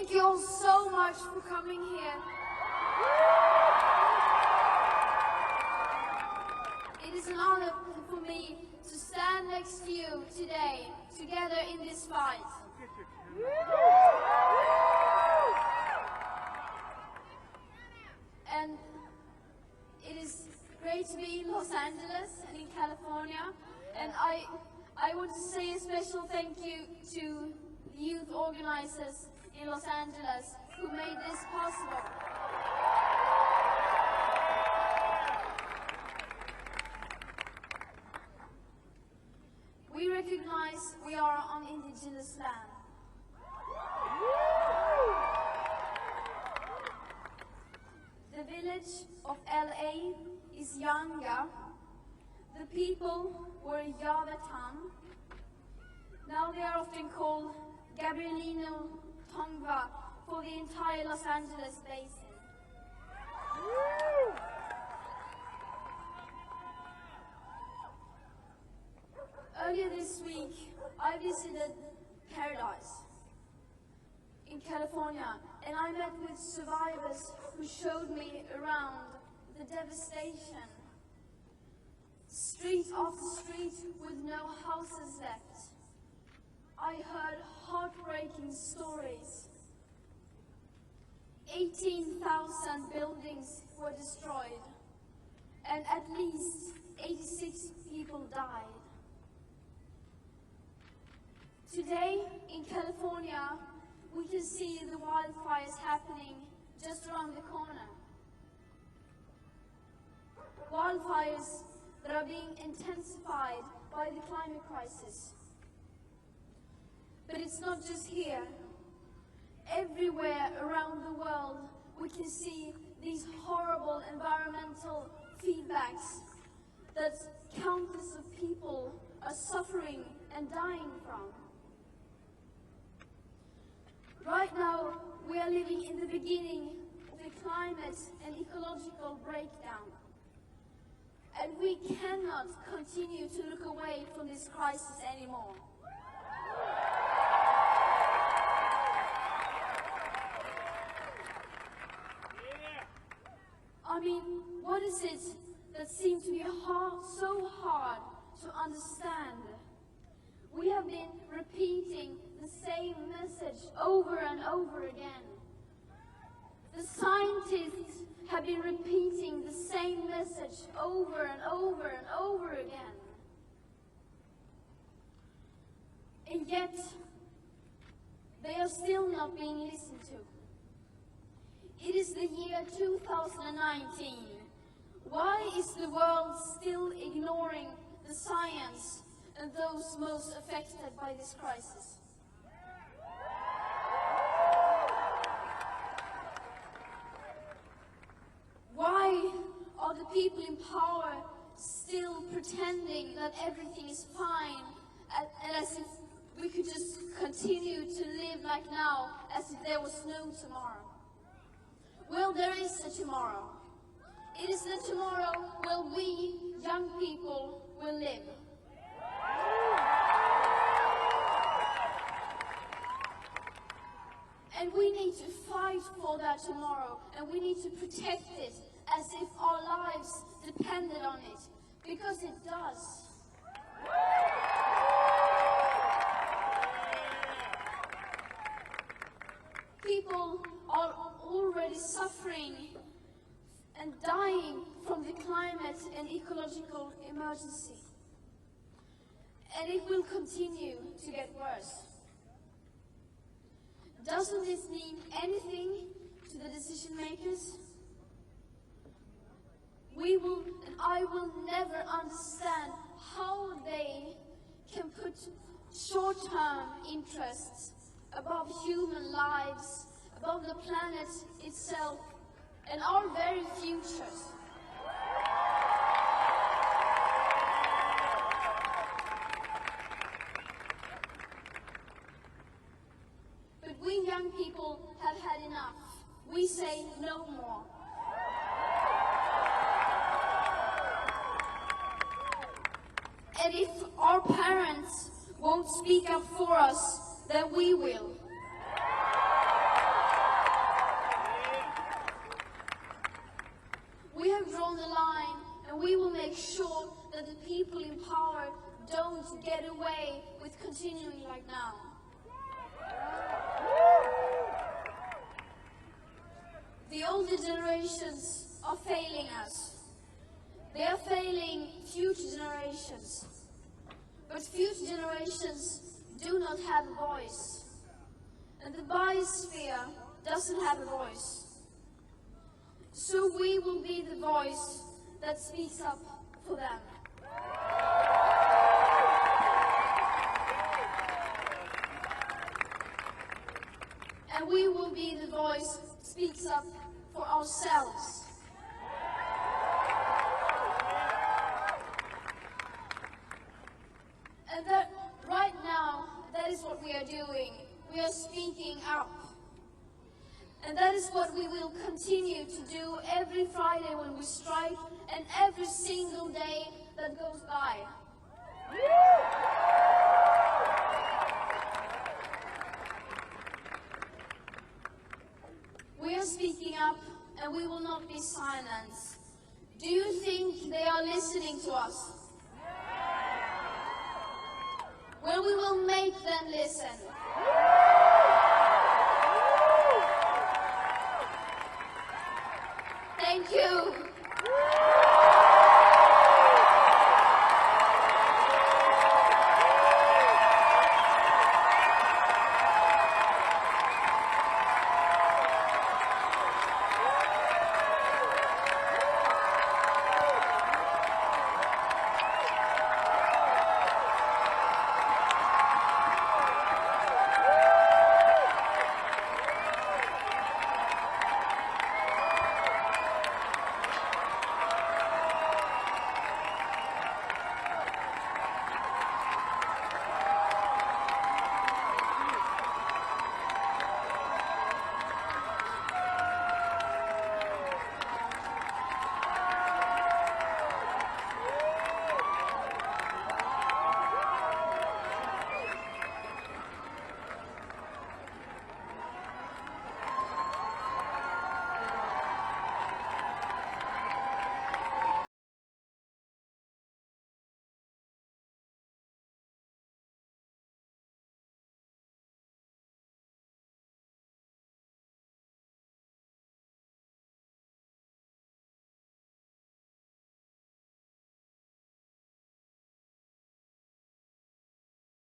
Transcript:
Thank you all so much for coming here. It is an honor for me to stand next to you today, together in this fight. And it is great to be in Los Angeles and in California. And I want to say a special thank you to the youth organizers in Los Angeles who made this possible. We recognize we are on indigenous land. The village of LA is Yanga. The people were Yavatan. Now they are often called Gabrielino Tongva for the entire Los Angeles basin. Earlier this week, I visited Paradise in California, and I met with survivors who showed me around the devastation. Street after street with no houses left. I heard heartbreaking stories. 18,000 buildings were destroyed, and at least 86 people died. Today, in California, we can see the wildfires happening just around the corner. Wildfires that are being intensified by the climate crisis. But it's not just here. Everywhere around the world, we can see these horrible environmental feedbacks that countless of people are suffering and dying from. Right now, we are living in the beginning of a climate and ecological breakdown. And we cannot continue to look away from this crisis anymore. I mean, what is it that seems to be so hard to understand? We have been repeating the same message over and over again. The scientists have been repeating the same message over and over and over again. And yet, they are still not being listened to. It is the year 2019. Why is the world still ignoring the science and those most affected by this crisis? Why are the people in power still pretending that everything is fine, and as if we could just continue to live like now, as if there was no tomorrow? Well, there is a tomorrow. It is the tomorrow where we, young people, will live. And we need to fight for that tomorrow, and we need to protect it as if our lives depended on it, because it does. People are already suffering and dying from the climate and ecological emergency. And it will continue to get worse. Doesn't this mean anything to the decision makers? We will, and I will never understand how they can put short-term interests above human lives, above the planet itself, and our very futures. But we young people have had enough. We say no more. And if our parents won't speak up for us, then we will. We have drawn the line, and we will make sure that the people in power don't get away with continuing like now. The older generations are failing us. They are failing future generations. But future generations do not have a voice. And the biosphere doesn't have a voice. So we will be the voice that speaks up for them. And we will be the voice that speaks up for ourselves. And that right now, that is what we are doing. We are speaking up. And that is what we will continue to do every Friday when we strike and every single day that goes by. We are speaking up and we will not be silenced. Do you think they are listening to us? Well, we will make them listen. Thank you.